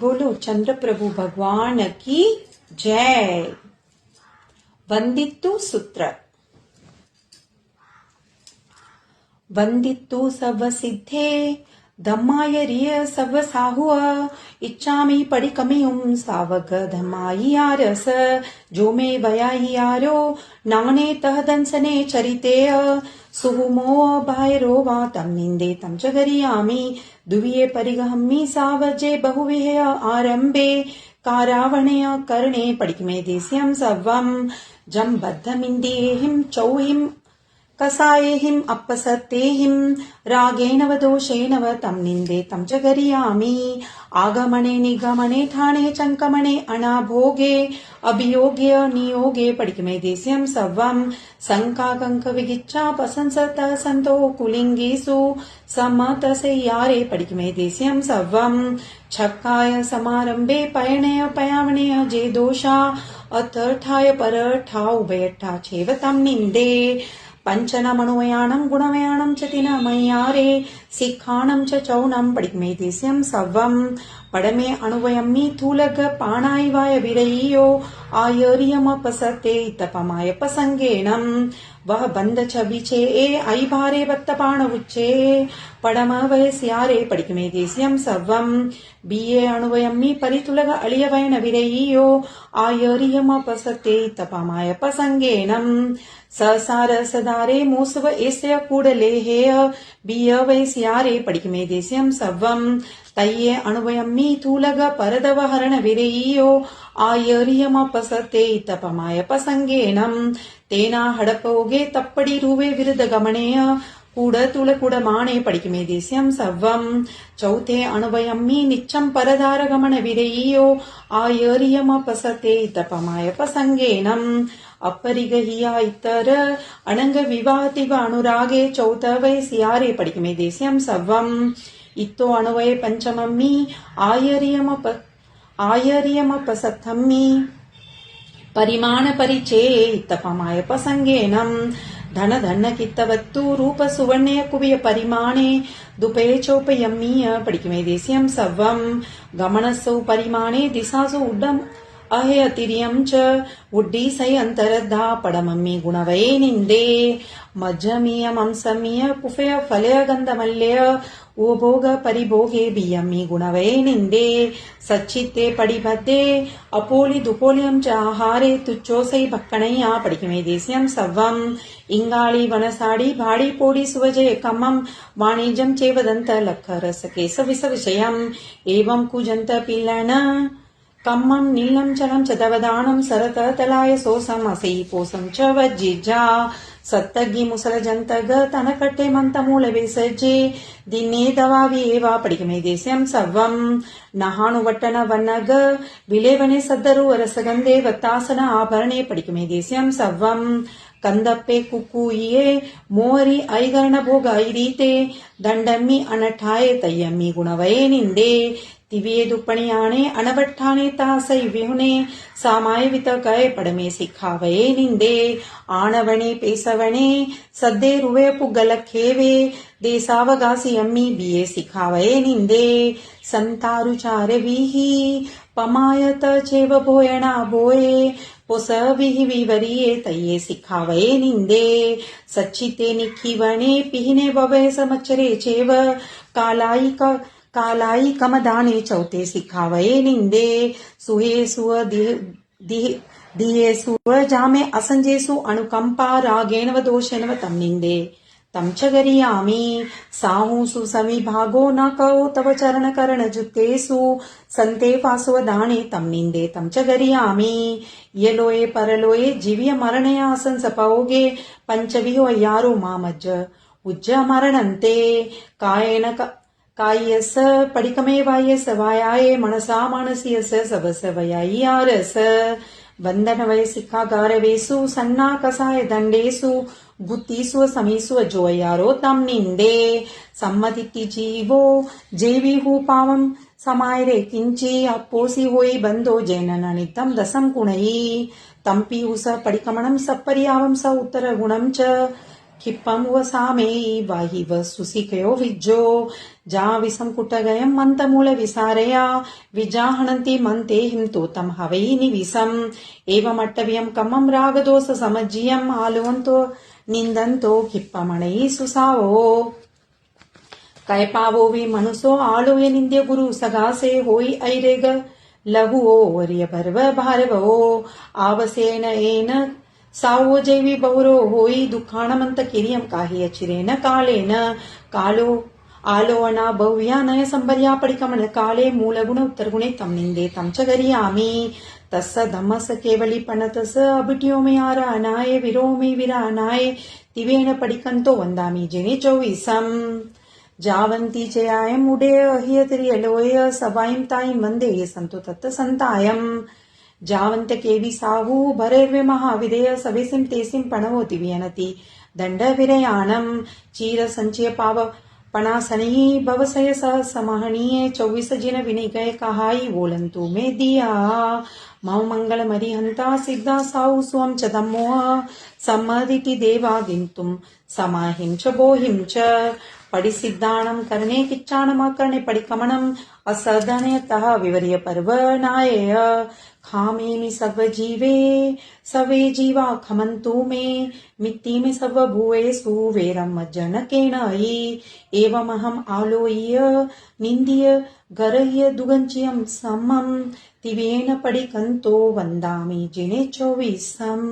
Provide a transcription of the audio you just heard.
बोलो चंद्र प्रभु भगवान की जय। वंदितु सूत्र। वंदितु सब सिद्धे धम्माय रिय सब साहुआ इच्छामि पडिकमियुं सावक धम्माई आरस जो मे वयाई आरो नाने तह दंसने चरितेय सुहुमो बायरो वा तम निंदे तम च गरियामि दुविये परिगहम्मि सावजे बहुविह आरंभे कारावणेय कर्णे पडिकमे देस्यं सर्वं जं बद्धमिन्देहिं चौहिं कसायेहिम् अपसत्तेहिम् रागेण व दोषेण व तम् निन्दे तम् च गरियामि आगमने निगमने ठाणे चङ्कमणे अनाभोगे अभियोगे नियोगे पडिकमे देस्यं सर्वं शङ्काकङ्क विगिच्छा पसंसतः सन्तो कुलिङ्गेषु समतसैयारे पडिकमे देस्यं सर्वं छक्काय समारम्भे पयणय पयावणय जे दोषा अतर्थाय परठा उभयठा छेव तम् निन्दे पंचनमनुवयानं गुणवयानं च तिनमय्यारे सिक्खानं च चौनं पडिकमे देस्यं सर्वं पडमे अणुवयम्मि थूलग पाणायवाय विरय्यो आयर्यमपसते तपमाय पसंगेनं वह बंद छविचे ऐ भारे बत्तपाण उच्चे पडम वयस्यारे पडिकमे देस्यं सर्वं बिये अणुवयम्मि परितुलग अळियवयन विरय्यो आयर्यमपसते तपमाय पसंगेनं ससार सदारे मोसव एस्य कूडले हेय बिय वैस्यारे पडिकमे देस्यं सर्वं तय्ये अणुवयम्मि थूलग परदव हरण विरय्यो आयर्यमपसते तपमाय पसंगेनं तेना हडपोगे तप्पडी रूवे विरुद्ध गमनेय कूड तुल कुडमाणे पडिकमे देस्यं सर्वं चौथे अणुवयम्मि निच्चं परदार गमन विरय्यो आयर्यमपसते तपमाय पसंगेनं अपरिगहिया इतर अनंग विवाहतिव अनुरागे चौथ वैस्यारे पडिकमे देस्यं सर्वं इत्तो अणुवये पंचमम्मि आयर्यमपसत्थम्मि परिमाण परिचे तपमाय पसंगेनं धन धन कित्तवत्तु रूप सुवर्णय कुविय परिमाणे दुपे चोपयम्मीय पडिकमे देस्यं सर्वं गमनसौ परिमाणे दिशासु उड्डम अहे अतिरियं च उड्डीसै अंतरद्धा पडमम्मि गुणवये निन्दे मज्जमीय मंसमीय कुफय फलय गंधमल्य ओभोग परिभोगे बियम्मि गुणवये निन्दे सच्चित्ते पडिबद्धे अपोलि दुपोलियं च आहारे तुच्छोसै भक्कणय्या पडिकमे देस्यं सर्वं इंगाळि वनसाडि भाडि पोडि सुवजय कमं वाणिज्यं चेवदन्त लक्खरस केस विस विषयम् एवं कुजन्त पिल्लन कम्मं नीलं चलं च दवदानं सरत तलाय सोसम असै पोसं च वज्जिजा सत्तग्गि मुसलजन्तग तनकट्टे मंतमूल विसर्जे दिने दवावि एवा पडिकमे देस्यं सर्वं नहाणुवट्टन वनग विलेवने सद्दरु रसगंधे वत्तासन आभरणे पडिकमे देस्यं सर्वं कंदप्पे कुकुये मोहरी ऐगर्ण भोग ऐरीते दंडम्मि अनठाये तय्यम्मि गुणवये निन्दे तिविये दुप्पणियाणे अणवट्ठाणे तासै विहुने सामाय वितकय पडमे सिखावये निन्दे आणवणे पेसवणे सद्दे रुवे पुग्गल खेवे देसावगासी अम्मी बिये सिखावये निन्दे संतारुचारविहि पमायत चेव भोयणा भोये पोसविहि विवरिये तय्ये सिखावये निन्दे सच्चिते निखिवणे पिहिने ववय समच्चरे चेव कालाई कमदाने चौथे सिखावये निन्दे सुहे सुव दिहे सुव जामे असंजेसु अनुकंपा रागेण व दोषेण व तम निन्दे तम च गरियामि साहूसु समिभागो न कौ तव चरण करण जुतेसु संते फासुव दाने तम निन्दे तम च गरियामि यलोये परलोये जीव्य मरणय आसन सपौगे पंचविहो यारो मामज्ज उज्ज मरणन्ते कायेन कायस पडिकमे वायस वायाये मनसा मानसियस सवस वयायि आरस वंदन वय सिक्खागारवेसु सन्ना कसाय दंडेसु गुत्तीसु समीसु जोयारो तम निन्दे सम्मतिति जीवो जेवी हु पावं समायरे किंची अप्पोसी होई बंदो जैनन नित्यं दसं गुणई तंपी उस पडिकमणं सपरियावं स उत्तर गुणं च क्षिप्पं वसामेयि वाहिव सुसिकयो विज्जो जाविसंकुटगयं मन्तमूलविसारया विजाहणन्ति मन्ते हिंतोतं हवै निविसम् एवमट्टव्यं कमं रागदोषसमज्जियम् आलुवन्तो निन्दन्तो क्षिप्पमणैः सुसावो कैपावो वि मनुसो आळोय निंद्य गुरु सगासे होई ऐरेग लघुओ वर्य भर्व भारवो आवसेन येन सावो जैवी बहुरो होई दुःखाणमंत किरियम काही अचिरेन कालेन कालो आलोवना भव्यानय संबर्या पडिकमन काले मूलगुण उत्तरगुणे तम निंदे तमच गरियामी तस्स धम्मस केवली पणतस अभिट्यो मे आरानाय विरो मे विरानाय तिवेण पडिकंतो वंदामी जेने चोवीसम जावंती जयायम उडे अहियत्रियलोय सवाईम ताईम वंदे संतो तत्त संतायम जावंत केवी साहू भरेर्वे महाविदेय सवेसिम तेसिम पणवोति वियनति दंड विरयाणम चीर संचय पाव पणासनी भवसय सह समहनीय 24 जिन विनिगय कहाई बोलंतु मे दिया मम मंगल मरिहंता सिद्धा साहू स्वम च धम्मो सम्मदिति देवा गिंतुम समाहिं च बोहिं च पडिसिद्धाणं करणे किच्चाणमकरणे पडिकमणम् असदनयतः विवर्य पर्वनाय खामेमि सर्वजीवे सवे जीवा खमन्तु मे मित्तिमि सर्वभुवेषु वेरं मज्जनकेन हि एवमहम् आलोह्य निन्द्य गर्ह्य दुगञ्चियं समं तिवेन पडिकन्तो वन्दामि जिने चोवीसम्।